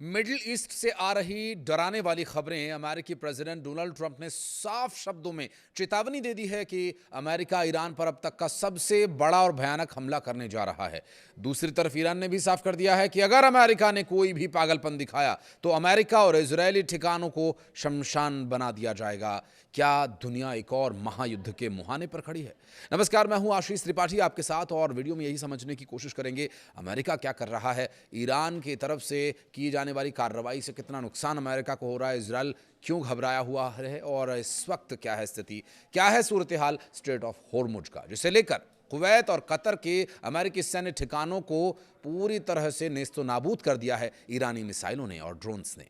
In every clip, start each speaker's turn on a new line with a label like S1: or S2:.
S1: Middle east से आ रही डराने वाली खबरें अमेरिकी प्रेसिडेंट डोनाल्ड ट्रंप ने साफ शब्दों में चेतावनी दे दी है कि अमेरिका ईरान पर अब तक का सबसे बड़ा और भयानक हमला करने जा रहा है। दूसरी तरफ ईरान ने भी साफ कर दिया है कि अगर अमेरिका ने कोई भी पागलपन दिखाया तो अमेरिका और इजरायली ठिकानों को शमशान बना दिया जाएगा। क्या दुनिया एक और महायुद्ध के मुहाने पर खड़ी है? नमस्कार, मैं हूं आशीष त्रिपाठी आपके साथ और वीडियो में यही समझने की कोशिश करेंगे अमेरिका क्या कर रहा है, ईरान की तरफ से की जाने वाली कार्रवाई से कितना नुकसान अमेरिका को हो रहा है, इजरायल क्यों घबराया हुआ है और इस वक्त क्या है स्थिति, क्या है सूरत हाल स्ट्रेट ऑफ होर्मुज का, जिसे लेकर कुवैत और कतर के अमेरिकी सैन्य ठिकानों को पूरी तरह से नेस्तो नाबूद कर दिया है ईरानी मिसाइलों ने और ड्रोन्स ने।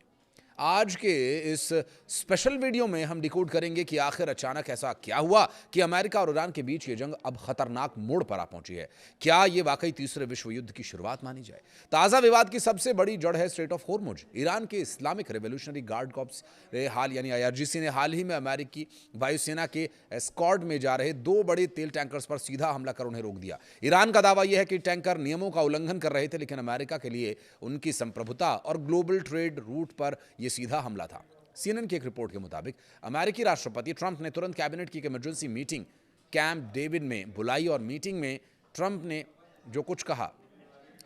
S1: आज के इस स्पेशल वीडियो में हम डिकोड करेंगे कि आखिर अचानक ऐसा क्या हुआ कि अमेरिका और ईरान के बीच ये जंग अब खतरनाक मोड़ पर आ पहुंची है। क्या ये वाकई तीसरे विश्व युद्ध की शुरुआत मानी जाए? ताजा विवाद की सबसे बड़ी जड़ है स्ट्रेट ऑफ होर्मुज। ईरान के इस्लामिक रेवोल्यूशनरी गार्ड कॉर्प्स ने IRGC ने हाल ही में अमेरिकी वायुसेना के एस्कॉर्ट में जा रहे 2 बड़े तेल टैंकर्स पर सीधा हमला कर उन्हें रोक दिया। ईरान का दावा यह है कि टैंकर नियमों का उल्लंघन कर रहे थे, लेकिन अमेरिका के लिए उनकी संप्रभुता और ग्लोबल ट्रेड रूट पर यह सीधा हमला था। CNN की एक रिपोर्ट के मुताबिक अमेरिकी राष्ट्रपति ट्रंप ने तुरंत कैबिनेट की एक इमरजेंसी मीटिंग कैंप डेविड में बुलाई और मीटिंग में ट्रंप ने जो कुछ कहा,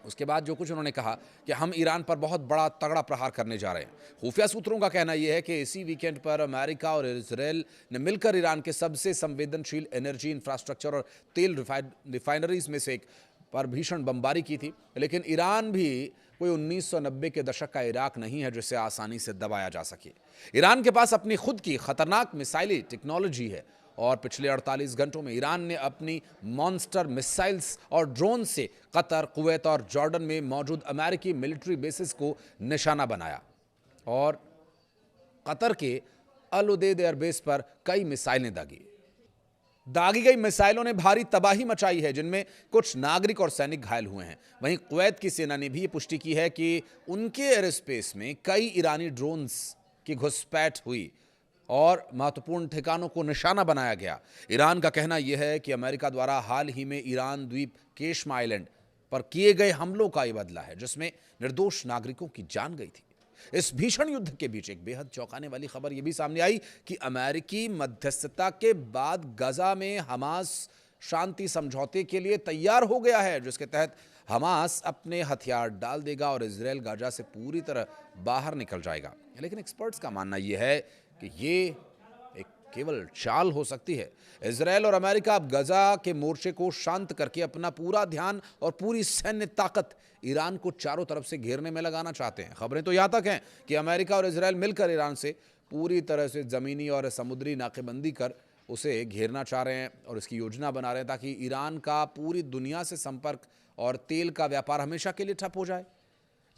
S1: उसके बाद जो कुछ उन्होंने कहा कि हम ईरान पर बहुत बड़ा तगड़ा प्रहार करने जा रहे हैं। खुफिया सूत्रों का कहना यह है कि इसी वीकेंड पर अमेरिका और इजरायल ने मिलकर ईरान के सबसे संवेदनशील एनर्जी इंफ्रास्ट्रक्चर और तेल रिफाइनरीज में से एक पर भीषण बमबारी की थी। लेकिन ईरान भी कोई 1990 के दशक का इराक नहीं है जिसे आसानी से दबाया जा सके। ईरान के पास अपनी खुद की खतरनाक मिसाइली टेक्नोलॉजी है और पिछले 48 घंटों में ईरान ने अपनी मॉन्स्टर मिसाइल्स और ड्रोन से कतर, कुवैत और जॉर्डन में मौजूद अमेरिकी मिलिट्री बेसिस को निशाना बनाया और कतर के अल उदेद एयरबेस पर कई मिसाइलें दागी गई मिसाइलों ने भारी तबाही मचाई है, जिनमें कुछ नागरिक और सैनिक घायल हुए हैं। वहीं कुवैत की सेना ने भी ये पुष्टि की है कि उनके एयर स्पेस में कई ईरानी ड्रोन्स की घुसपैठ हुई और महत्वपूर्ण ठिकानों को निशाना बनाया गया। ईरान का कहना यह है कि अमेरिका द्वारा हाल ही में ईरान द्वीप केशम आइलैंड पर किए गए हमलों का यह बदला है, जिसमें निर्दोष नागरिकों की जान गई थी। इस भीषण युद्ध के बीच एक बेहद चौंकाने वाली खबर यह भी सामने आई कि अमेरिकी मध्यस्थता के बाद गजा में हमास शांति समझौते के लिए तैयार हो गया है, जिसके तहत हमास अपने हथियार डाल देगा और इजरायल गाजा से पूरी तरह बाहर निकल जाएगा। लेकिन एक्सपर्ट्स का मानना यह है कि ये एक केवल चाल हो सकती है। इजरायल और अमेरिका अब गजा के मोर्चे को शांत करके अपना पूरा ध्यान और पूरी सैन्य ताकत ईरान को चारों तरफ से घेरने में लगाना चाहते हैं। खबरें तो यहां तक हैं कि अमेरिका और इजरायल मिलकर ईरान से पूरी तरह से जमीनी और समुद्री नाकेबंदी कर उसे घेरना चाह रहे हैं और इसकी योजना बना रहे हैं ताकि ईरान का पूरी दुनिया से संपर्क और तेल का व्यापार हमेशा के लिए ठप हो जाए।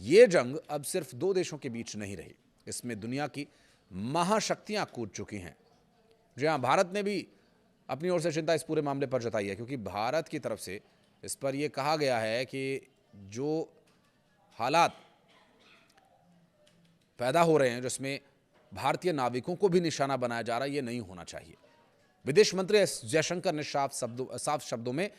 S1: ये जंग अब सिर्फ 2 देशों के बीच नहीं रही, इसमें दुनिया की महाशक्तियां कूद चुकी हैं। जी हाँ, भारत ने भी अपनी ओर से चिंता इस पूरे मामले पर जताई है, क्योंकि भारत की तरफ से इस पर यह कहा गया है कि जो हालात पैदा हो रहे हैं जिसमें भारतीय नाविकों को भी निशाना बनाया जा रहा है, ये नहीं होना चाहिए। विदेश मंत्री एस जयशंकर ने साफ शब्दों में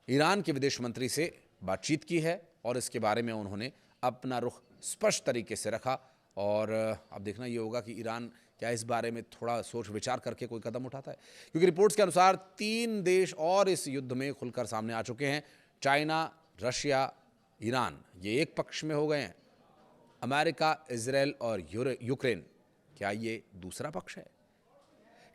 S1: ईरान के विदेश मंत्री से बातचीत की है और इसके बारे में उन्होंने अपना रुख स्पष्ट तरीके से रखा और अब देखना ये होगा कि ईरान क्या इस बारे में थोड़ा सोच विचार करके कोई कदम उठाता है, क्योंकि रिपोर्ट्स के अनुसार 3 देश और इस युद्ध में खुलकर सामने आ चुके हैं। चाइना, रशिया, ईरान ये एक पक्ष में हो गए हैं। अमेरिका, इजरायल और यूक्रेन क्या ये दूसरा पक्ष है?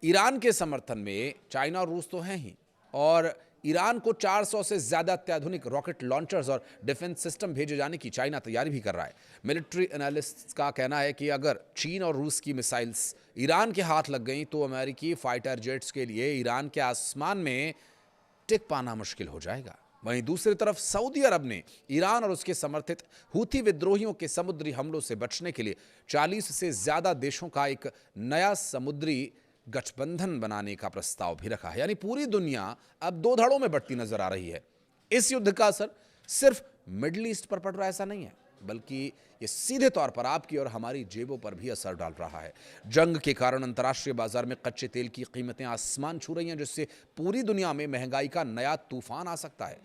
S1: ईरान के समर्थन में चाइना और रूस तो हैं ही, और ईरान को 400 से ज्यादा अत्याधुनिक रॉकेट लॉन्चर्स और डिफेंस सिस्टम भेजे जाने की चाइना तैयारी भी कर रहा है। मिलिट्री एनालिस्ट्स का कहना है कि अगर चीन और रूस की मिसाइल्स ईरान के हाथ लग गई तो अमेरिकी फाइटर जेट्स के लिए ईरान के आसमान में टिक पाना मुश्किल हो जाएगा। वहीं दूसरी तरफ सऊदी अरब ने ईरान और उसके समर्थित हूथी विद्रोहियों के समुद्री हमलों से बचने के लिए 40 से ज्यादा देशों का एक नया समुद्री गठबंधन बनाने का प्रस्ताव भी रखा है। यानी पूरी दुनिया अब 2 धड़ों में बढ़ती नजर आ रही है। इस युद्ध का असर सिर्फ मिडिल ईस्ट पर पड़ रहा ऐसा नहीं है, बल्कि ये सीधे तौर पर आपकी और हमारी जेबों पर भी असर डाल रहा है। जंग के कारण अंतर्राष्ट्रीय बाजार में कच्चे तेल की कीमतें आसमान छू रही हैं, जिससे पूरी दुनिया में महंगाई का नया तूफान आ सकता है।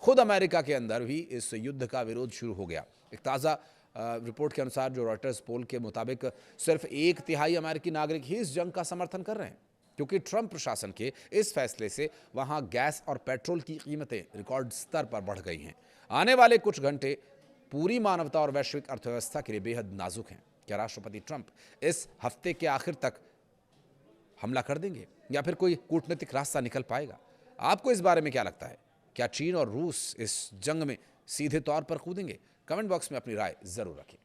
S1: खुद अमेरिका के अंदर भी इस युद्ध का विरोध शुरू हो गया। एक ताज़ा रिपोर्ट के अनुसार, जो रॉयटर्स पोल के मुताबिक, सिर्फ 1/3 अमेरिकी नागरिक ही इस जंग का समर्थन कर रहे हैं, क्योंकि ट्रंप प्रशासन के इस फैसले से वहां गैस और पेट्रोल की कीमतें रिकॉर्ड स्तर पर बढ़ गई हैं। आने वाले कुछ घंटे पूरी मानवता और वैश्विक अर्थव्यवस्था के लिए बेहद नाजुक हैं। क्या राष्ट्रपति ट्रंप इस हफ्ते के आखिर तक हमला कर देंगे या फिर कोई कूटनीतिक रास्ता निकल पाएगा? आपको इस बारे में क्या लगता है? क्या चीन और रूस इस जंग में सीधे तौर पर कूदेंगे? कमेंट बॉक्स में अपनी राय जरूर रखें।